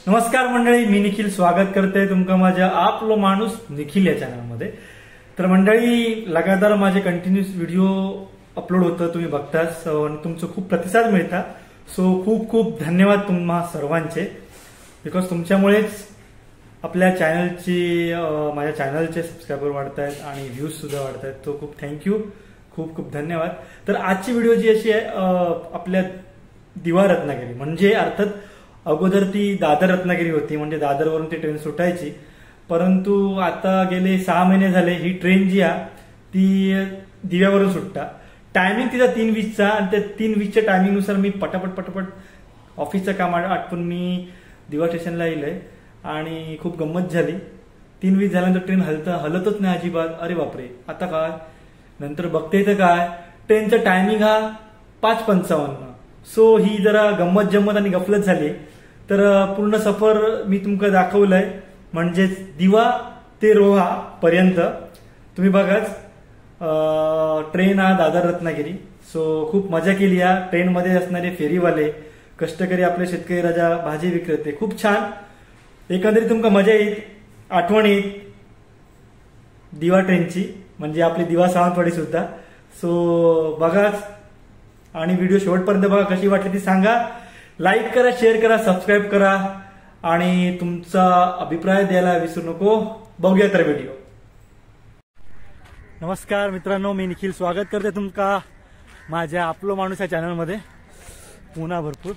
नमस्कार मंडळी, मी निखिल स्वागत करते तुमका माझ्या आपलो माणूस निखिल या चॅनलमध्ये। तर मंडळी, लगातार माझे कंटिन्यूस व्हिडिओ अपलोड होतं, तुम्ही बघताच आणि तुमचं खूप प्रतिसाद मिळता। सो खूप खूप धन्यवाद तुम्हा सर्वांचे, बिकॉज तुमच्यामुळेच आपल्या चॅनलची माझ्या चॅनलचे सबस्क्रायबर वाढत आहेत आणि व्ह्यूज सुद्धा वाढत आहेत। तो खूप थँक्यू, खूप खूप धन्यवाद। तर आजची व्हिडिओ जी अशी आहे, आपल्या दिवा रत्नागिरी म्हणजे अर्थात अगोदर ती दादर रत्नागिरी होती, म्हणजे दादरवरून ती ट्रेन सुटायची। परंतु आता गेले 6 महिने झाले ही ट्रेन जी आहे ती दिव्यावरून सुटता। टायमिंग तिचा 3:20चा आणि त्या 3:20च्या टायमिंगनुसार मी पटापट ऑफिसचं काम आटपून मी दिवा स्टेशनला येईलय आणि खूप गंमत झाली। 3:20 झाल्यानंतर ट्रेन हलतच नाही अजिबात। अरे बापरे, आता काय? नंतर बघते तर काय, ट्रेनचा टायमिंग हा 5:55। सो ही जरा गंमत जम्मत आणि गफलत झाली। तर पूर्ण सफर मी तुमका दाखवलंय, म्हणजेच दिवा ते रोहा पर्यंत तुम्ही बघाच। ट्रेन हा दादर रत्नागिरी। सो खूप मजा केली या ट्रेनमध्ये असणारे फेरीवाले, कष्टकरी आपले शेतकरी राजा, भाजी विक्रेते, खूप छान एकंदरीत तुमका मजा येईल, आठवण येईल दिवा ट्रेनची, म्हणजे आपली दिवा सावंतवाडी सुद्धा। सो बघाच आणि व्हिडिओ शेवटपर्यंत बघा, कशी वाटली ती सांगा, लाईक करा, शेअर करा, सबस्क्राईब करा आणि तुमचा अभिप्राय द्यायला विसरू नको। बघूया तर व्हिडिओ। नमस्कार मित्रांनो, मी निखिल स्वागत करते तुमका माझ्या आपलो माणूस या चॅनलमध्ये पुन्हा भरपूर।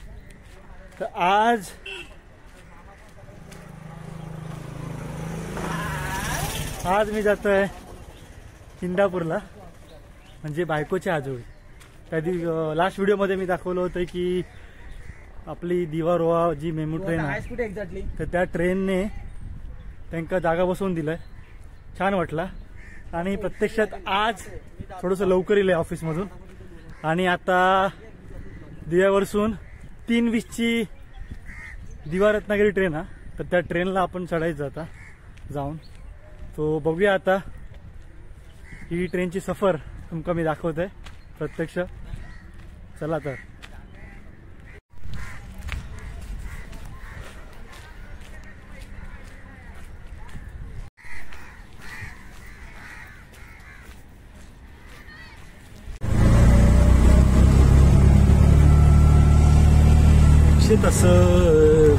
तर आज मी जातोय इंदापूरला, म्हणजे बायकोच्या आजोळी। कधी लास्ट व्हिडिओमध्ये मी दाखवलं होतं की आपली दिवा रोहा जी मेमू ट्रेन आहे, तर त्या ट्रेनने त्यांना जागा बसवून दिलाय, छान वाटला। आणि प्रत्यक्षात आज थोडंसं लवकर येईल ऑफिसमधून आणि आता दिव्यावरसून 3:20ची दिवा रत्नागिरी ट्रेन आहे, तर त्या ट्रेनला आपण चढायचं आता जाऊन। तो बघूया आता, ही ट्रेनची सफर तुमका मी दाखवतोय प्रत्यक्ष। चला तर। तसं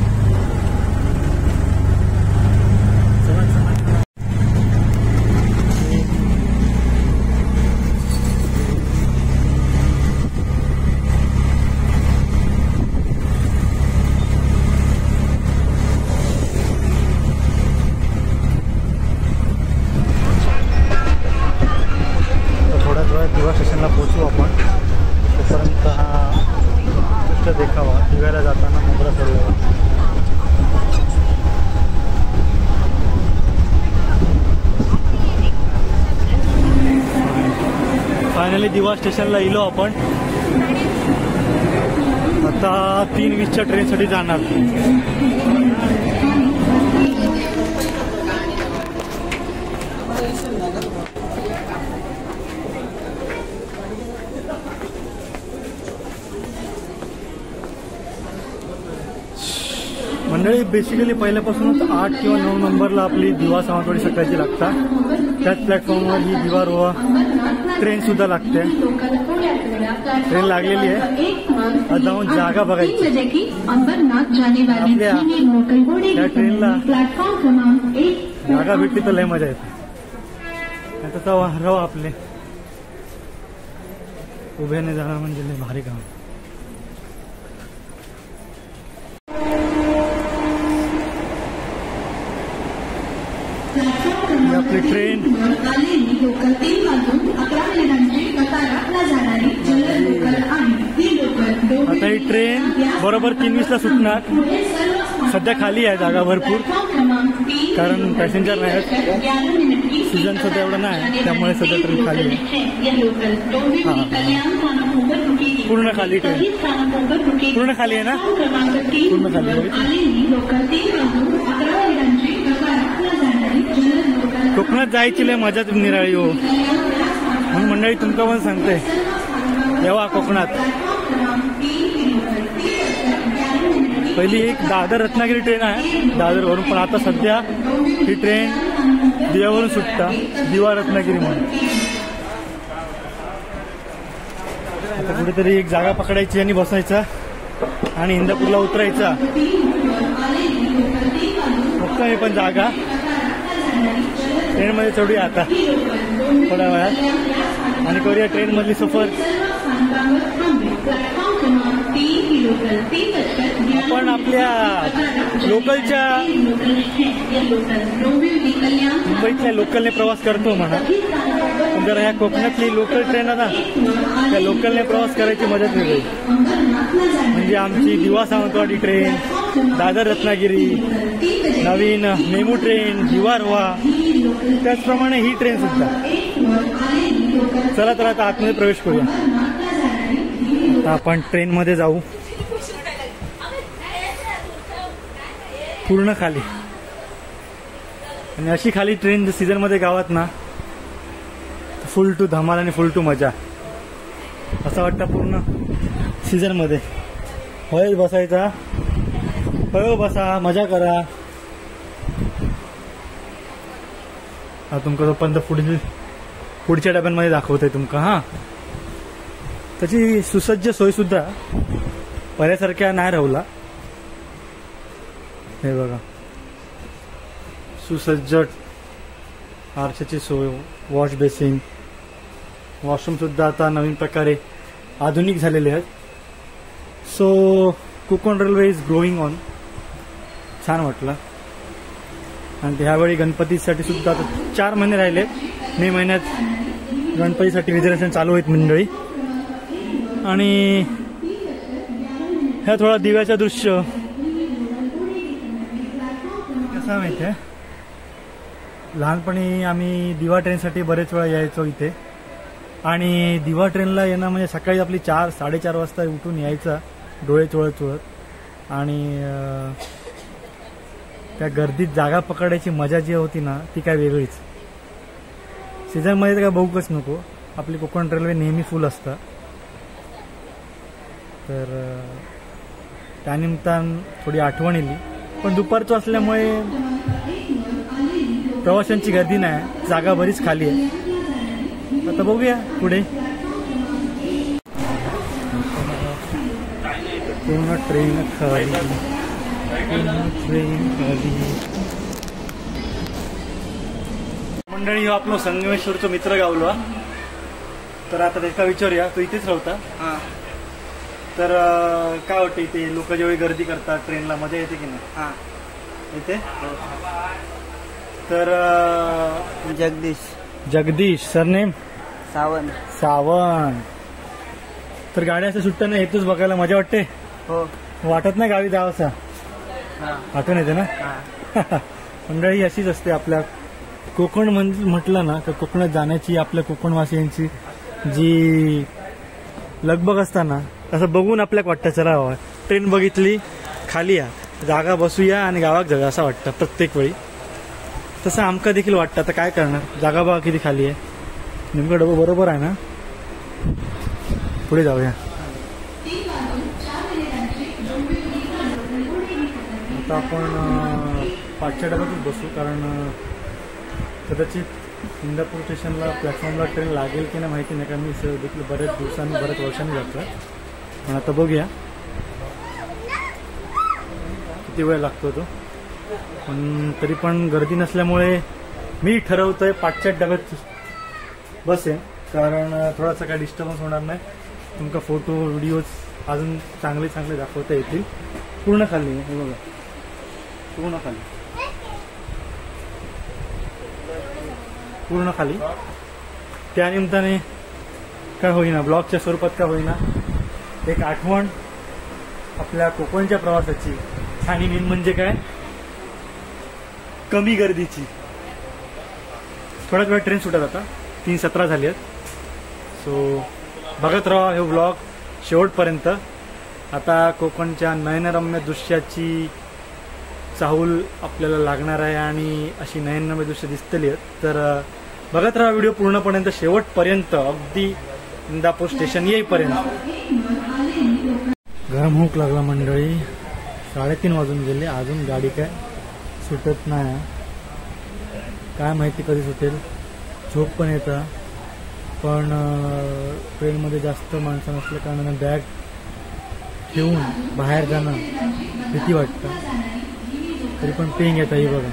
थोड्याच वेळात दिवा स्टेशनला पोहोचू आपण। तोपर्यंत हा दृश्य देखावा दिव्याला जाताना मुंब्रा सरोवर। फायनली दिवा स्टेशनला इलो आपण। आता 3:20च्या ट्रेनसाठी जाणार। मंडळी, बेसिकली पहिल्यापासूनच 8 किंवा 9 नंबरला आपली दिवा सावंतवाडी सकाळची लागतात। त्याच प्लॅटफॉर्मवर ही दिवा रोहा ट्रेन सुद्धा लागते। ट्रेन लागलेली आहे, आता जाऊन जागा बघायची। त्या ट्रेनला जागा भेटली तर लय मजा येते। आता रवा आपले उभ्याने जाणार म्हणजे लय भारी काम। आपली ट्रेन आता ही ट्रेन बरोबर 3:20ला सुटणार। सध्या खाली आहे जागा भरपूर, कारण पॅसेंजर नाही आहेत, सीझन सध्या एवढं नाही, त्यामुळे सध्या ट्रेन खाली आहे। पूर्ण खाली ट्रेन, पूर्ण खाली आहे ना, पूर्ण खाली आहे। कोकणात जायची लय मजाच निराळी हो, म्हणून मंडळी तुमका पण सांगते, येवा कोकणात। पहिली एक दादर रत्नागिरी ट्रेन आहे दादरवरून, पण आता सध्या ही ट्रेन दिव्यावरून सुटता, दिवा रत्नागिरी म्हणून. आता कुठेतरी एक जागा पकडायची आणि बसायचा आणि इंदापूरला उतरायचा. फक्त हे पण जागा ट्रेनमध्ये चढूया आता थोड्या वेळात आणि करूया ट्रेनमधली सफर. आपण आपल्या लोकलच्या मुंबईतल्या लोकलने प्रवास करतो म्हणा, पण जर ह्या कोकणातली लोकल ट्रेन आहे ना, त्या लोकलने प्रवास करायची मदत वेगळी. म्हणजे आमची दिवा सावंतवाडी ट्रेन, दादर रत्नागिरी, नवीन मेमू ट्रेन, दिवारवा, त्याचप्रमाणे ही ट्रेन सुद्धा. चला तर आता आतमध्ये प्रवेश करूया. आता आपण ट्रेनमध्ये जाऊ पूर्ण खाली. आणि अशी खाली ट्रेन सीझनमध्ये गावात ना, फुल टू धमाल आणि फुल टू मजा असं वाटतं पूर्ण सीझनमध्ये. होय बसायचा, होय बसा, मजा करा. हा तुमका तोपर्यंत पुढच्या डब्यांमध्ये दाखवतोय तुमका. हा त्याची सुसज्ज सोय सुद्धा पहिल्यासारख्या नाही राहुला. हे बघा, सुसज्ज आरशाची सोय, वॉश बेसिन, वॉशरूम सुद्धा आता नवीन प्रकारे आधुनिक झालेले आहेत. So Konkan railway is growing on. छान वाटलं. आणि ह्यावेळी गणपतीसाठी सुद्धा आता 4 महिने राहिले. मे महिन्यात गणपतीसाठी रिझर्वेशन चालू आहेत मंडळी. आणि ह्या थोडा दिव्याचं दृश्य कसं माहिती आहे, लहानपणी आम्ही दिवा ट्रेनसाठी बरेच वेळा यायचो इथे. आणि दिवा ट्रेनला येणं म्हणजे सकाळी आपली 4-4:30 वाजता उठून यायचा डोळे चोळत. आणि त्या गर्दीत जागा पकडायची मजा जी होती ना, ती काय वेगळीच. सीझनमध्ये तर काय बघूच नको, आपली कोकण रेल्वे नेहमी फुल असतं. तर त्यानिमित्तानं थोडी आठवण येईल. पण दुपारचं असल्यामुळे प्रवाशांची गर्दी नाही, जागा बरीच खाली आहे. आता बघूया पुढे. पूर्ण ट्रेन खाली, ट्रेन खाली. मंडळी, हो आपलं संगमेश्वरचं मित्र गावलो. तर आता त्याचा विचारूया, तो इथेच राहता. तर काय वाटतं इथे लोक जेवढी गर्दी करतात ट्रेनला, मजा येते की नाही इथे? तर जगदीश सरनेम सावंत. तर गाड्या असं सुट्ट्या नाही येतोच बघायला, मजा वाटते. हो, वाटत नाही गावी जावंसा, आठवण येते ना. मंडळी अशीच असते आपल्या कोकण म्हटलं ना, तर कोकणात जाण्याची आपल्या कोकणवासियांची जी लगबग असताना असं बघून आपल्याला वाटतं चला बाबा ट्रेन बघितली, खाली या, जागा बसूया आणि गावात जाऊया असं वाटतं प्रत्येक वेळी. तसं आमका देखील वाटतं. आता काय करणार, जागा बघा किती खाली आहे. नेमकं डबं बरोबर आहे ना. पुढे जाऊया. आता आपण 5च्या डब्यातच बसू, कारण कदाचित इंदापूर स्टेशनला प्लॅटफॉर्मला ट्रेन लागेल की नाही माहिती नाही, कारण मी देखील बऱ्याच दिवसांनी बऱ्याच वर्षांनी जातो. पण आता बघूया किती वेळ लागतो तो. पण तरी पण गर्दी नसल्यामुळे मी ठरवतोय 5च्या डब्यात बसेन, कारण थोडासा काय डिस्टर्बन्स होणार नाही. तुमका फोटो व्हिडिओज अजून चांगले चांगले दाखवता येतील. पूर्ण खाली हे बघा, पूर्ण खाली, पूर्ण खाली. त्यानिमित्ताने काय होईना, ब्लॉगच्या स्वरूपात काय होईना, एक आठवण आपल्या कोकणच्या प्रवासाची. आणि मेन म्हणजे काय, कमी गर्दीची. थोड्याच वेळ ट्रेन सुटत आता, 3:17 झाली आहेत. सो बघत राहा हे ब्लॉग शेवटपर्यंत. आता कोकणच्या नयनरम्य दृश्याची चाहूल आपल्याला लागणार आहे आणि अशी नयनरम्य दृश्य दिसतली आहेत. तर बघत राहा व्हिडिओ पूर्णपर्यंत, शेवटपर्यंत, अगदी इंदापूर स्टेशन येईपर्यंत. गरम भूक लागला मंडळी. 3:30 वाजून गेले, अजून गाडी काय सुटत नाही. काय माहिती कधी सुटेल. झोप पण येतं, पण ट्रेनमध्ये जास्त माणसं नसल्या कारणाने बॅग ठेवून बाहेर जाणं भीती वाटतं. तरी पण पेंग येतं ही बघा.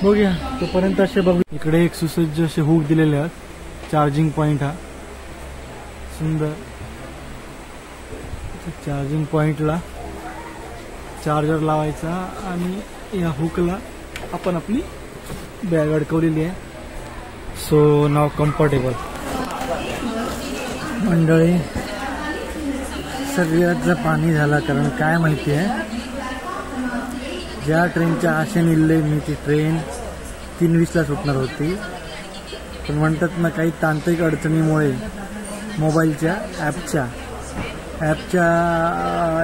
बघूया तोपर्यंत असे बघू. इकडे एक सुसज्ज असे हुक दिलेले आहेत. चार्जिंग पॉईंट हा सुंदर. चार्जिंग पॉईंटला चार्जर लावायचा आणि या हुकला आपण आपली बॅग अडकवलेली आहे. सो नाव कम्फर्टेबल. मंडळी सगळ्याचं पाणी झाला, कारण काय माहिती आहे, ज्या ट्रेनच्या आशेने निघले मी ती ट्रेन 3:20ला सुटणार होती, पण म्हणतात ना काही तांत्रिक अडचणीमुळे मोबाईलच्या ॲपच्या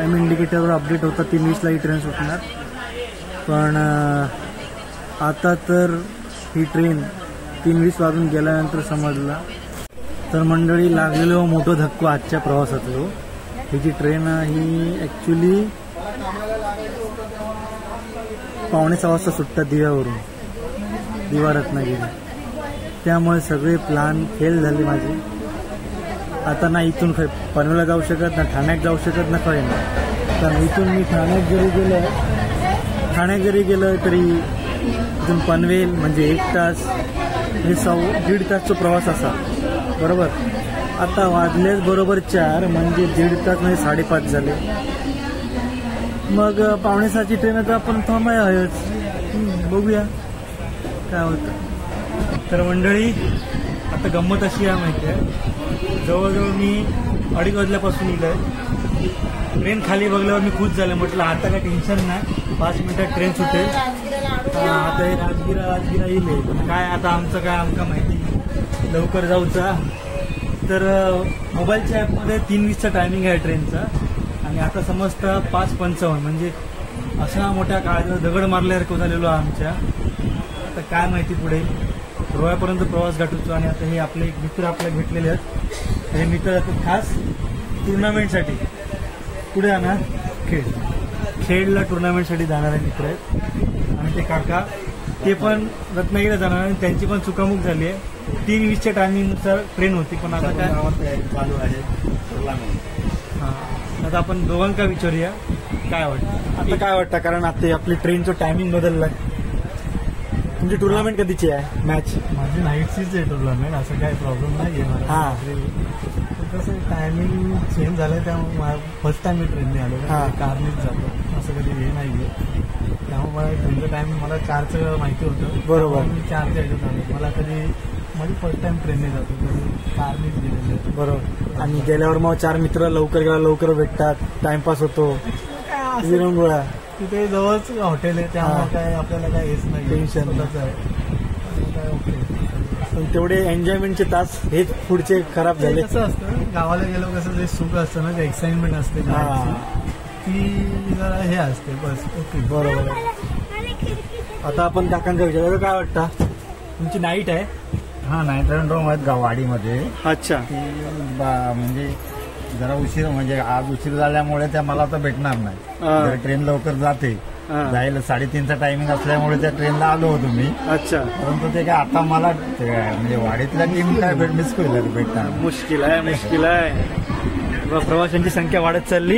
इंडिकेटरवर अपडेट होता 3:20ला ही ट्रेन सुटणार. पण आता तर ही ट्रेन 3:20 वाजून गेल्यानंतर समजला. तर मंडळी लागलेलो मोठं धक्को आजच्या प्रवासातलो. ही जी ट्रेन ही ॲक्च्युली 5:45 वाजता सुटतात दिव्यावरून, दिवा रत्नागिरी. त्यामुळे सगळे प्लॅन फेल झाले माझे. आता ना इथून पनवेलला जाऊ शकत, ना ठाण्यात जाऊ शकत, ना काही नाही. कारण इथून मी ठाण्यात जरी गेलं तरी इथून पनवेल म्हणजे 1 तास, म्हणजे 1.5 तासचा प्रवास असा बरोबर. आता वाजलेच बरोबर 4, म्हणजे 1.5 तास म्हणजे 5:30 झाले. मग 5:45ची ट्रेन आता आपण थांबाय आहेच. बघूया काय होतं. तर मंडळी आता गंमत अशी आहे माहिती आहे, जवळजवळ मी 2:30 वाजल्यापासून इथं आहे. ट्रेन खाली बघल्यावर मी खुश झाले. म्हटलं आता काय टेन्शन नाही, 5 मिनिटात ट्रेन सुटेल. आता हे राजगिरा येईल. काय आता आमचं काय आमका माहिती, लवकर जाऊचा. तर मोबाईलच्या ॲपमध्ये 3:20चा टायमिंग आहे ट्रेनचा, आणि आता समजतं 5:55, म्हणजे अशा मोठ्या काळात दगड मारल्यासारखं झालेलो आमच्या. आता काय माहिती पुढे रोह्यापर्यंत प्रवास गाठवतो. आणि आता हे आपले एक मित्र आपल्याला भेटलेले आहेत. हे मित्र जातात खास टुर्नामेंटसाठी. पुढे जाणार खेडला टुर्नामेंटसाठी जाणारे मित्र आहेत. आणि ते काका ते पण रत्नागिरीला जाणार, आणि त्यांची पण चुकामुक झाली आहे. 3:20च्या टायमिंगनुसार ट्रेन होती, पण आता काय चालू आहे. हां, आता आपण दोघांका विचारूया काय वाटतं. आता काय वाटतं, कारण आता आपली ट्रेनचं टायमिंग बदललं आहे. तुमची टुर्नामेंट कधीची आहे मॅच? माझी नाईटचीच आहे टुर्नामेंट, असं काही प्रॉब्लेम नाही आहे मला. कसं टायमिंग चेंज झालं, त्यामुळे फर्स्ट टाइम मी ट्रेनने आलो, कारनेच जातो, असं कधी हे नाही आहे. त्यामुळे मला ट्रेनचं टायमिंग मला 4चं माहिती होतं. बरोबर, मी 4च्या ह्याच्यात आलो. मला कधी माझी फर्स्ट टाइम ट्रेनने जातो, कधी कारनेच गेलेले. बरोबर. आणि गेल्यावर मग 4 मित्र लवकर गेला लवकर भेटतात, टाइमपास होतो. विरंगुळा तिथे जवळच हॉटेल आहे, त्यामुळे काय आपल्याला काय हेच नाही, टेन्शन आहे. काय ओके. पण तेवढे एन्जॉयमेंटचे तास हेच पुढचे खराब झाले. कसं असतं गावाला गेलो कसं जे सुख असतं ना, ते एक्साइटमेंट असते ती जरा हे असते बस. ओके बरोबर. आता आपण काकांचा विचार काय वाटतं, तुमची नाईट आहे? हा, नाईट रूम आहेत गावाडीमध्ये. अच्छा. म्हणजे जरा उशीर, म्हणजे आज उशीर झाल्यामुळे त्या मला आता भेटणार नाही. ट्रेन लवकर जाते, जायला 3:30चा टायमिंग असल्यामुळे त्या ट्रेनला आलो होतो मी. अच्छा. परंतु ते काय आता मला म्हणजे वाडीतल्या टीम काय मिस होईल भेटणार. मुश्किल आहे. प्रवाशांची संख्या वाढत चालली.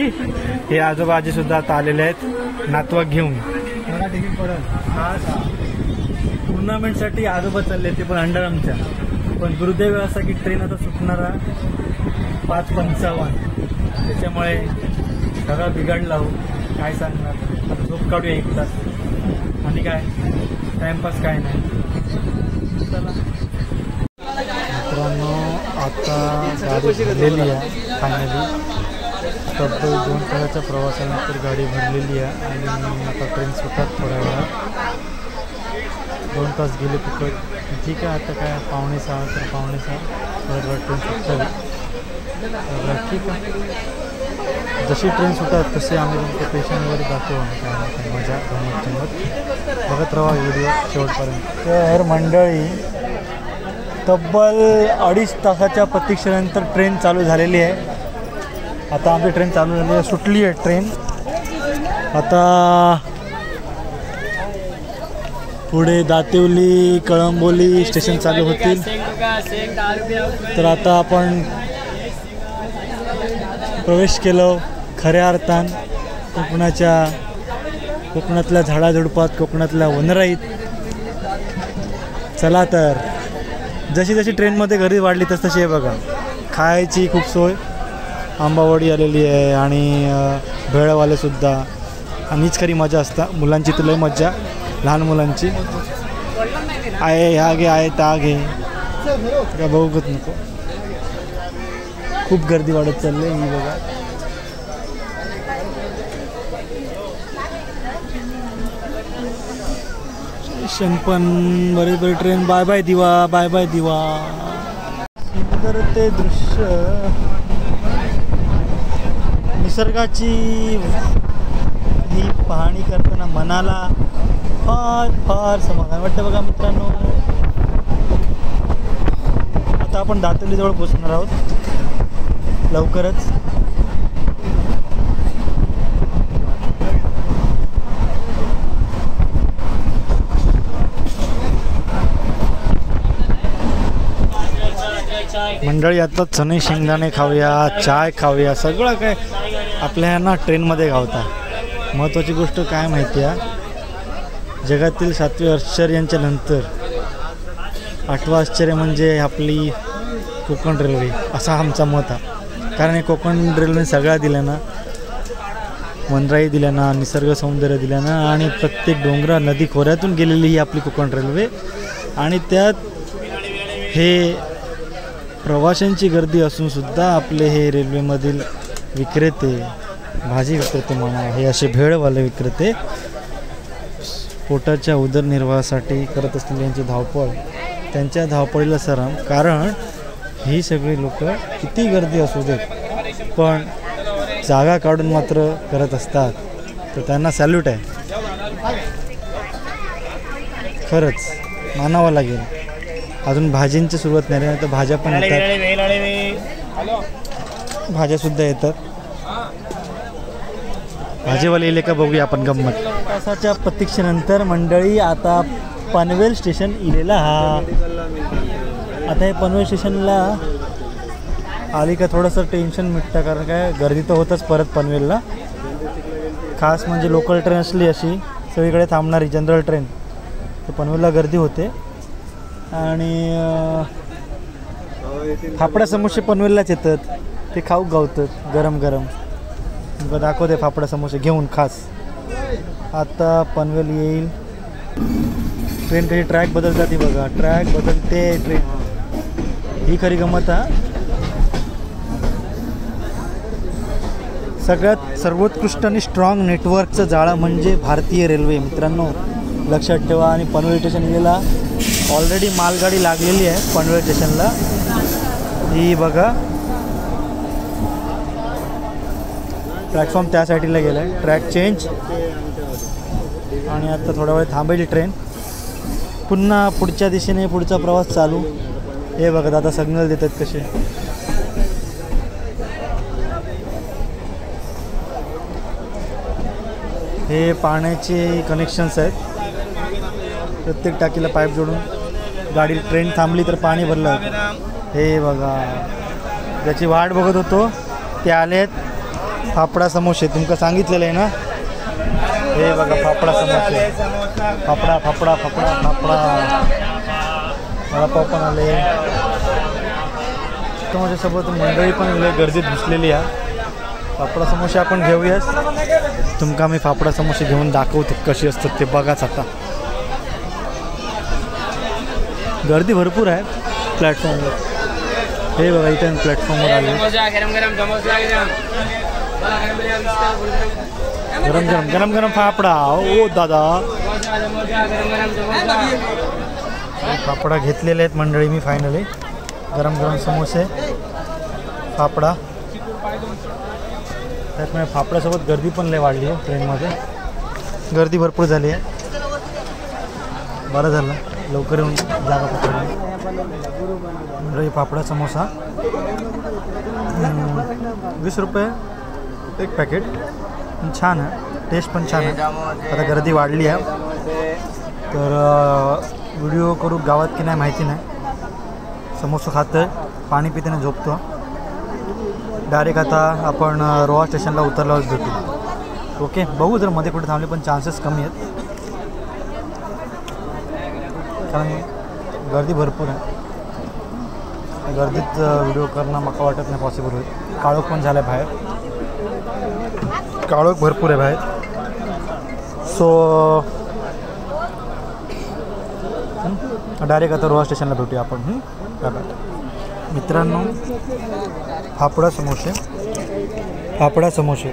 हे आजोबा आजी सुद्धा आता आलेले आहेत नातवाक घेऊन. मला तिकीट पडेल आज टुर्नामेंटसाठी आजोबा चालले, ते पण अंडरआर्मच्या. पण दुर्दैव असा की ट्रेन आता सुटणारा 5:55. त्याच्यामुळे सगळं बिघडला हो. काय सांगणार, आता झोप काढूया 1 तास. आणि काय टाइमपास काय नाही. चला मित्रांनो, आता गाडी भरलेली आहे फायनली. तब्बल 2 तासाच्या प्रवासानंतर गाडी भरलेली आहे, आणि आता ट्रेन सुटतात थोड्या वेळात. 2 तास गेले फुकट. ठीक आहे, आता काय 5:45 तर 5:45 थोड्या वेळात ट्रेन सुटतात. ठीक आहे, जशी ट्रेन सुटतात तसे आम्ही तुमच्या स्टेशनवर जातो. मजा गमत बघत राहा व्हिडिओ शेवटपर्यंत. तर मंडळी, तब्बल 2.5 तासाच्या प्रतीक्षेनंतर ट्रेन चालू झालेली आहे. आता आमची ट्रेन चालू झाली आहे, सुटली आहे ट्रेन. आता पुढे दातिवली कळंबोली स्टेशन चालू होतील. तर आता आपण प्रवेश केलो खऱ्या अर्थान कोकणातल्या झाडाझुडपात, कोकणातल्या वनराईत. चला तर जशी जशी ट्रेनमध्ये गर्दी वाढली तसतशी आहे बघा. खायची खूप सोय, आंबावडी आलेली आहे आणि भेळवालेसुद्धा. आणि हीच खरी मजा असता मुलांची, तुला मज्जा लहान मुलांची. आहे ह्या घे, आहे त्या घे, का बघूच नको. खूप गर्दी वाढत चालली आहे ही बघा. स्टेशन पण बरेच बरे ट्रेन. बाय बाय दिवा, बाय बाय दिवा. सुंदर ते दृश्य, निसर्गाची ही पाहणी करताना मनाला फार फार समाधान वाटतं बघा मित्रांनो. आता आपण दातिवलीजवळ पोहोचणार आहोत लवकरच. मंडळी आता चणे शेंगदाणे खाऊया, चाय खाऊया, सगळं काय आपल्या ना ट्रेनमध्ये गावता. महत्त्वाची गोष्ट काय माहिती आहे, जगातील 7वे आश्चर्यांच्या नंतर 8वं आश्चर्य म्हणजे आपली कोकण रेल्वे, असा आमचा मत आहे. कारण हे कोकण रेल्वेने सगळ्या दिल्या ना, वनराई दिल्या ना, निसर्ग सौंदर्य दिल्या ना, आणि प्रत्येक डोंगरा नदी खोऱ्यातून गेलेली ही आपली कोकण रेल्वे. आणि त्यात हे प्रवाशांची गर्दी असूनसुद्धा आपले हे रेल्वेमधील विक्रेते, भाजी विक्रेते म्हणा, हे असे भेळवाले विक्रेते पोटाच्या उदरनिर्वाहासाठी करत असलेली यांची धावपळ, त्यांच्या धावपळीला सलाम. कारण ही सगळी लोक किती गर्दी असू देत पण जागा काढून मात्र करत असतात. तर त्यांना सॅल्यूट आहे, खरंच मानावं लागेल. अजून भाजींची सुरुवात नाही, तर भाज्या पण येतात, भाज्यासुद्धा येतात. भाजीवाले येले का बघूया आपण गंमत. तासाच्या प्रतीक्षेनंतर मंडळी आता पनवेल स्टेशन इलेला हा. आता हे पनवेल स्टेशनला आली का थोडंसं टेन्शन मिटतं, कारण काय गर्दी तर होतच परत पनवेलला. खास म्हणजे लोकल ट्रेन असली अशी सगळीकडे थांबणारी जनरल ट्रेन, तर पनवेलला गर्दी होते. आणि फाफडा समोसे पनवेललाच येतात, ते खाऊ गावतात गरम गरम. दाखवते फाफडा समोसे घेऊन खास. आता पनवेल येईल ट्रेन, कशी ट्रॅक बदलतात ती बघा, ट्रॅक बदलते ट्रेन, ही खरी गंमत हा. सगळ्यात सर्वोत्कृष्ट आणि स्ट्रॉंग नेटवर्कचं जाळं म्हणजे भारतीय रेल्वे मित्रांनो, लक्षात ठेवा. आणि पनवेल स्टेशन गेला, ऑलरेडी मालगाडी लागलेली आहे पनवेल स्टेशनला, ही बघा. प्लॅटफॉर्म त्या साईडला गेला आहे, ट्रॅक चेंज. आणि आता थोडा वेळ थांबायची ट्रेन, पुन्हा पुढच्या दिशेने पुढचा प्रवास चालू. हे बघा दादा सिग्नल देतात कसे. हे पाण्याचे कनेक्शन्स आहेत, प्रत्येक टाकीला पाईप जोडून गाडी ट्रेन थांबली तर पाणी भरलं होतं. हे बघा ज्याची वाट बघत होतो ते आले आहेत. फाफडा समोसे तुमका सांगितलेलं आहे ना, हे बघा फाफडा समोसे, फाफडा फाफडा फाफडा फाफडा. वडापाव पण आले, तर माझ्यासोबत मंडळी पण गर्दीत घुसलेली आहे. फाफडा समोसे आपण घेऊयाच, तुमका मी फाफडा समोसे घेऊन दाखवतो कशी असतात ते बघाच. आता गर्दी भरपूर आहे प्लॅटफॉर्मवर. हे बघा इथे प्लॅटफॉर्मवर आले, गरम गरम गरम गरम फाफडा. ओ दादा फाफडा घेतलेले आहेत मंडळी मी फायनली. गरम गरम समोसे, फाफडा. त्यामुळे फाफड्यासोबत गर्दी पण लय वाढली आहे ट्रेनमध्ये, गर्दी भरपूर झाली आहे. बरं झालं लवकर येऊन जागा पकडली. मंडळी फाफडा समोसा 20 रुपये एक पॅकेट. छान आहे, टेस्ट पण छान आहे. आता गर्दी वाढली आहे तर व्हिडिओ करू गावात की नाही माहिती नाही. समोसा खातोय, पाणी पिताना झोपतो. डायरेक्ट आता आपण रोहा स्टेशनला उतरल्यावर भेटू. ओके, बघू जर मध्ये कुठे थांबले पण चान्सेस कमी आहेत कारण गर्दी भरपूर आहे. गर्दीत व्हिडिओ करणं मला वाटत नाही पॉसिबल होईल. काळोख पण झालं आहे बाहेर, काळोख भरपूर आहे बाहेर. सो डायरेक्ट आता रोहा स्टेशनला भेटूया आपण. बघा मित्रांनो, फाफडा समोसे.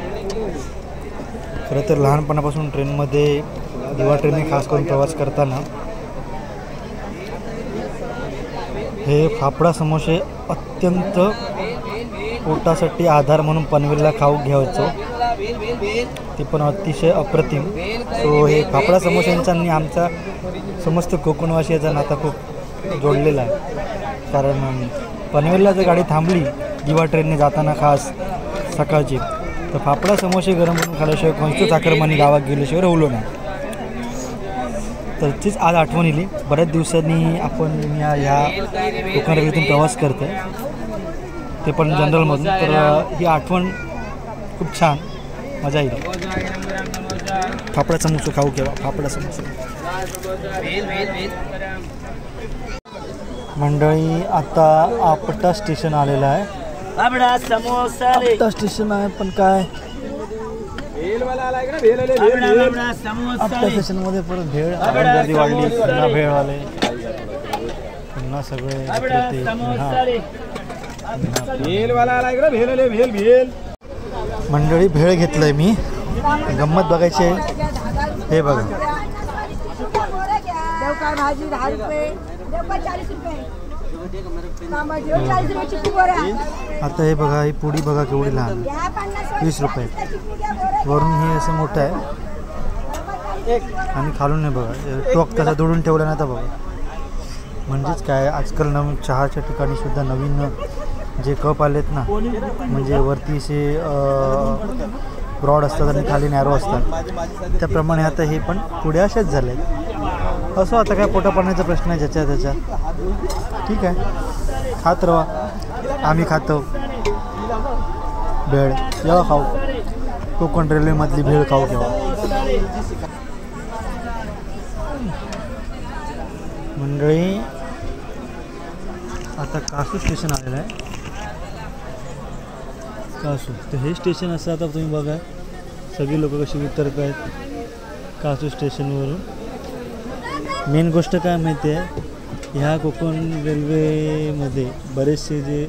खरं तर लहानपणापासून ट्रेनमध्ये दिवा ट्रेनने खास करून प्रवास करताना हे फाफडा समोसे अत्यंत पोटासाठी आधार म्हणून पनवेलला खाऊ घ्यायचो. ते पण अतिशय अप्रतिम. सो हे फाफडा समोश्यांचा आणि आमचा समस्त कोकणवासियाचा नाता खूप जोडलेला आहे. कारण पनवेलला जर गाडी थांबली दिवा ट्रेनने जाताना खास सकाळची, तर फाफडा समोसे गरम करून खाल्ल्याशिवाय कोणतं चाकरमानी गावात गेल्याशिवाय रवलो नाही. तर तीच आज आठवण येईल. बऱ्याच दिवसांनी आपण ह्या कोकण रेल्वेतून प्रवास करतो आहे, ते पण जनरलमधून. तर ही आठवण खूप छान, मजा येईल. फाफडा समोसा खाऊ केव्हा, फाफडा समोसा. मंडळी, आता आपटा स्टेशन आलेलं आहे. आपटा स्टेशन आहे पण काय आपल्या स्टेशनमध्ये परत भेळ. गर्दी वाढली, पुन्हा भेळवाले, पुन्हा सगळे मंडळी. भेळ घेतलंय मी, गंमत बघायची आहे. हे बघा, आता हे बघा, ही पुडी बघा केवढी लहान, 20 रुपये. वरून हे असं मोठं आहे आणि खालून नाही बघा, टोक तसा जोडून ठेवला नाही. तर बघा, म्हणजेच काय, आजकाल नवीन चहाच्या ठिकाणी सुद्धा नवीन जे कप आलेत ना, म्हणजे वरती असे ब्रॉड असतात आणि खाली नॅरो असतात, त्याप्रमाणे आता हे पण पुढे असेच झाले. असं आता काय पोटा पाण्याचा प्रश्न आहे ज्याच्या त्याच्या. ठीक आहे, खात राहा. आम्ही खातो भेळ, केव्हा खाऊ? कोकण रेल्वेमधली भेळ खाऊ केव्हा? मंडळी, आता कासू स्टेशन आलेलं आहे. कासू, तर हे स्टेशन असं आता तुम्ही बघा, सगळी लोक कशी उतरत आहेत कासू स्टेशनवरून. मेन गोष्ट काय माहिती आहे, ह्या कोकण रेल्वेमध्ये बरेचसे जे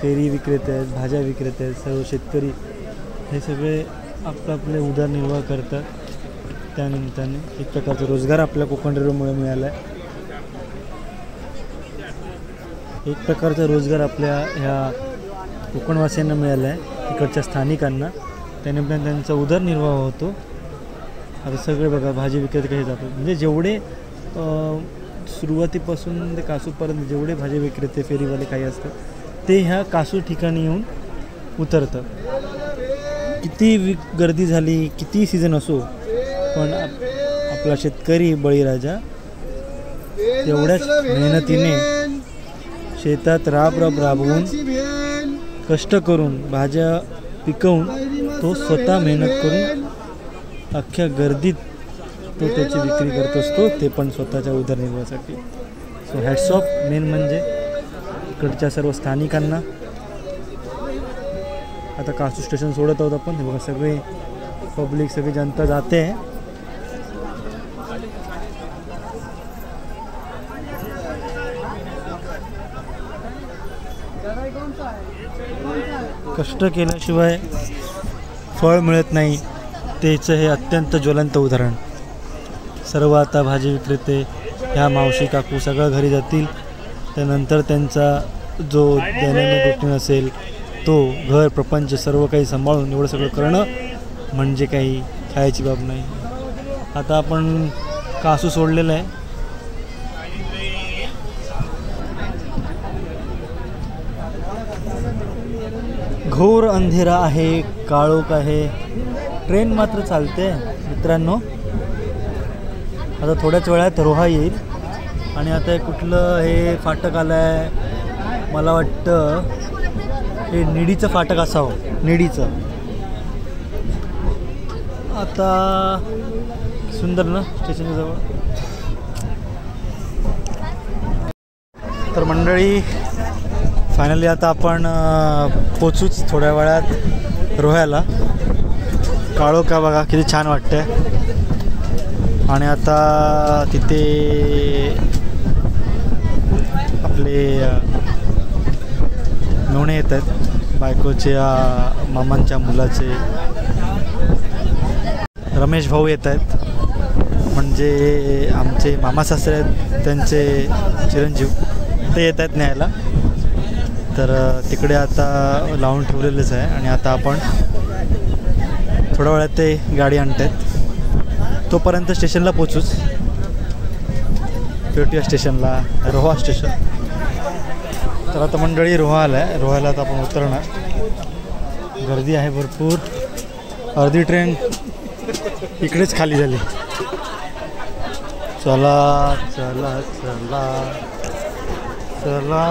फेरी विक्रेते आहेत, भाज्या विक्रेते आहेत, सर्व शेतकरी, हे सगळे आपले उदरनिर्वाह करतात. त्यानिमित्ताने एक प्रकारचा रोजगार आपल्या कोकण रेल्वेमुळे मिळाला आहे. एक प्रकारचा रोजगार आपल्या ह्या कोकणवासियांना मिळाला आहे, इकडच्या स्थानिकांना. त्यानिमित्ताने त्यांचा उदरनिर्वाह होतो. आता सगळे बघा भाजी विक्रेते कसे जातात, म्हणजे जेवढे सुरुवातीपासून ते कासूपर्यंत जेवढे भाजी विक्रेते फेरीवाले काही असतात ते ह्या कासू ठिकाणी येऊन उतरतात. किती गर्दी झाली, किती सीझन असो, पण आपला शेतकरी बळीराजा तेवढ्याच मेहनतीने शेतात राबवून कष्ट करून भाज्या पिकवून तो स्वतः मेहनत करून अख्ख्या गर्दीत तो त्याची विक्री करत असतो, ते पण स्वतःच्या उदरनिर्वाहासाठी. सो हॅट्स ऑफ मेन म्हणजे इकडच्या सर्व स्थानिकांना. आता कासू स्टेशन सोडत आहोत आपण. हे बघा, सगळे पब्लिक, सगळी जनता जाते. कष्ट केल्याशिवाय फळ मिळत नाही, त्याचं हे अत्यंत ज्वलंत उदाहरण. सर्व आता भाजी विक्रेते, ह्या मावशी काकू सगळं घरी जातील. त्यानंतर त्यांचा जो दैनंदिन रुटीन असेल तो, घर प्रपंच सर्व काही सांभाळून एवढं सगळं करणं म्हणजे काही खायची बाब नाही. आता आपण कासू सोडलेलं आहे. घोर अंधेरा आहे, काळोख आहे, ट्रेन मात्र चालते मित्रांनो. आता थोड्याच वेळात रोहा येईल आणि आता कुठलं हे फाटक आलं आहे, मला वाटतं हे निडीचं फाटक असावं, निडीचं. आता सुंदर ना स्टेशनच्या जवळ. तर मंडळी फायनली आता आपण पोचूच थोड्या वेळात रोह्याला. काळोख का बघा किती छान वाटतंय. आणि आता तिथे आपले मेवणे येत आहेत, बायकोच्या मामांच्या मुलाचे रमेश भाऊ येत आहेत, म्हणजे आमचे मामा सासरे आहेत त्यांचे चिरंजीव, ते येत आहेत न्यायला. तर तिकडे आता लावून ठेवलेलंच आहे आणि आता आपण थोड्या वेळात ते गाडी आणत आहेत. तोपर्यंत स्टेशनला पोचूच, पेटिया स्टेशनला, रोहा स्टेशन. तर आता मंडळी रोहा आला आहे, रोह्याला आता आपण उतरणार. गर्दी आहे भरपूर, अर्धी ट्रेन इकडेच खाली झाली. चला चला चला चला.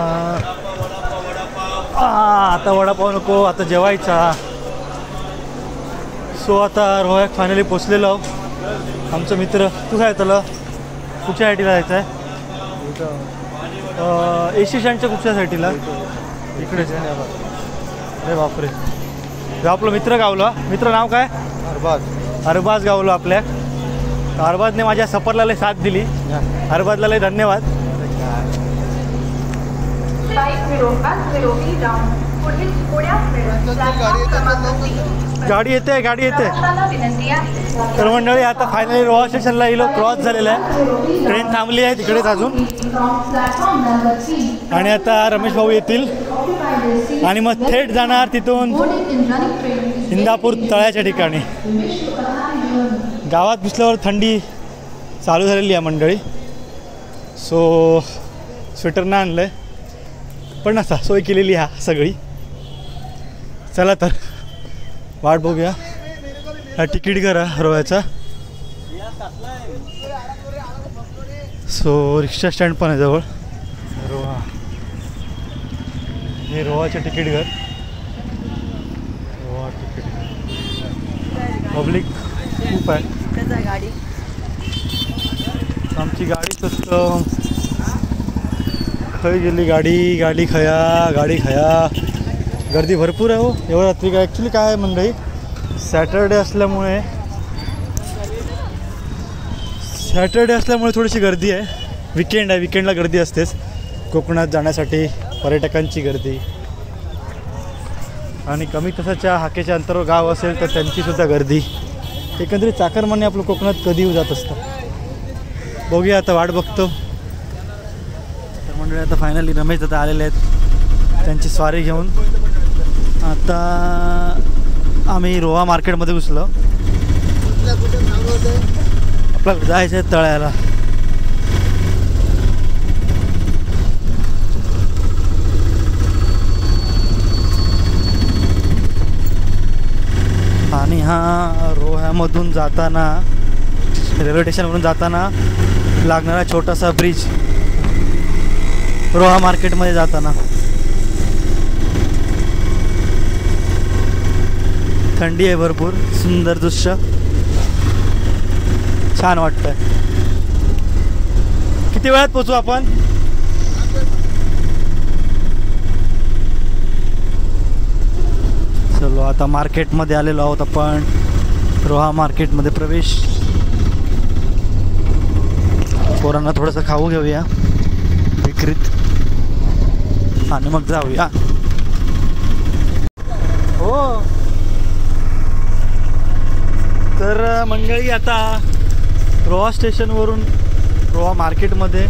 आता वडापाव नको, आता जेवायचा. सो आता रोह्यात फायनली पोचलेलो आहोत. आमचं मित्र, तू काय तुला कुठच्या साईडला जायचं आहे? एसी स्टँडच्या कुठच्या साईडला? इकडेच. अरे बापरे, आपलं मित्र गावला. मित्र नाव काय? अरबाज गावलो आपल्या. अरबाजने माझ्या सफरला लय साथ दिली. अरबाजला लय धन्यवाद. गाडी येते, गाडी येते. तर मंडळी आता फायनली रोहा स्टेशनला येलो, क्रॉस झालेला आहे. ट्रेन थांबली आहे तिकडेच अजून. आणि आता रमेश भाऊ येतील आणि मग थेट जाणार तिथून इंदापूर तळ्याच्या ठिकाणी. गावात घुसल्यावर थंडी चालू झालेली आहे मंडळी. सो स्वेटर नाही आणलं आहे, पण असा सोय केलेली आहे सगळी. चला तर वाट बघूया. हा तिकीट करा रोह्याचा. सो रिक्षा स्टँड पण आहे जवळ. रोहा, हे रोहाचे तिकीट घर. रोहा तिकीट पब्लिक खूप आहे. आमची गाडी स्वस्त खय गेली गाडी. गाडी खया, गाडी खया. गर्दी भरपूर आहे हो एवढं रात्री. काय ॲक्च्युली काय आहे मंडळी, सॅटरडे असल्यामुळे थोडीशी गर्दी आहे. विकेंड आहे, विकेंडला गर्दी असतेच. कोकणात जाण्यासाठी पर्यटकांची गर्दी. आणि कमी तासाच्या हाकेच्या अंतरावर गाव असेल तर त्यांचीसुद्धा गर्दी. एकंदरीत चाकरमाने आपलं कोकणात कधी जात असतं. बघूया आता, वाट बघतो. तर मंडळी आता फायनली रमेश दादा आलेले आहेत त्यांची स्वारी घेऊन. आता आम्ही रोहा मार्केटमध्ये घुसलो. आपल्याला जायचं आहे तळ्याला. आणि हा रोह्यामधून जाताना, रेल्वे स्टेशनवरून जाताना लागणारा छोटासा ब्रिज, रोहा मार्केटमध्ये जाताना. थंडी आहे भरपूर, सुंदर दृश्य, छान वाटतंय. किती वेळात पोचू आपण? चलो आता मार्केटमध्ये आलेलो आहोत आपण. रोहा मार्केटमध्ये प्रवेश. पोरांना थोडंसं खाऊ घेऊया विक्रीत आणि मग जाऊया. हो तर मंडळी आता रोहा स्टेशनवरून रोहा मार्केटमध्ये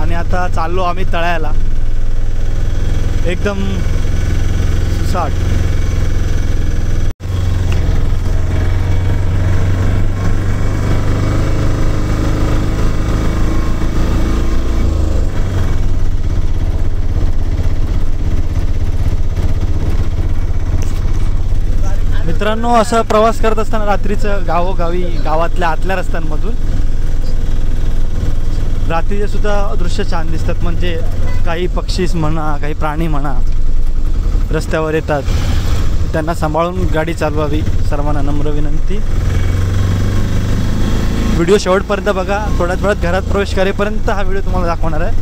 आणि आता चाललो आम्ही तळ्याला. एकदम सुसाट. मित्रांनो, असं प्रवास करत असताना रात्रीचं गावोगावी गावातल्या आतल्या रस्त्यांमधून रात्रीचे सुद्धा दृश्य छान दिसतात. म्हणजे काही पक्षीस म्हणा, काही प्राणी म्हणा रस्त्यावर येतात, त्यांना सांभाळून गाडी चालवावी, सर्वांना नम्र विनंती. व्हिडिओ शेवटपर्यंत बघा. थोड्याच वेळात घरात प्रवेश करेपर्यंत हा व्हिडिओ तुम्हाला दाखवणार आहे.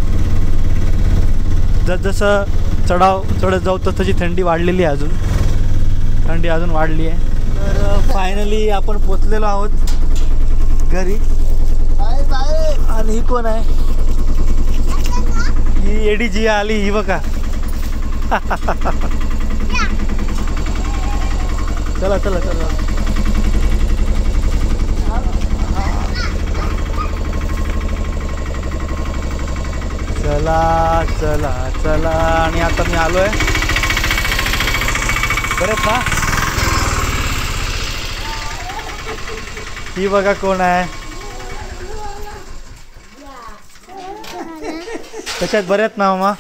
जसं चढाव चढत जाऊ तशी थंडी वाढलेली आहे, थंडी अजून वाढली आहे. तर फायनली आपण पोचलेलो आहोत घरी. आणि ही कोण आहे? ही एडी जी आली, ही बघा. चला चला चला. चला चला चला. आणि आता मी आलोय. बरेच ना. ही बघा कोण आहे. त्याच्यात बऱ्यात ना मामा.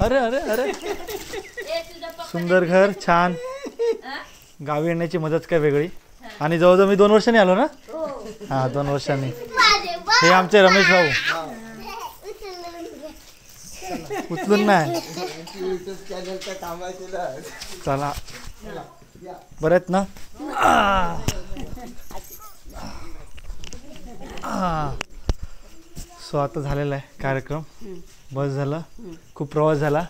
अरे अरे अरे, सुंदर घर, छान. गावी येण्याची मदत काय वेगळी. आणि जवळजवळ मी 2 वर्षांनी आलो ना. हा, 2 वर्षांनी. हे आमचे रमेश भाऊ. उचलून नाही. चला, बरेत ना. सो आता झालेला आहे कार्यक्रम. बस झालं, खूप प्रवास झाला.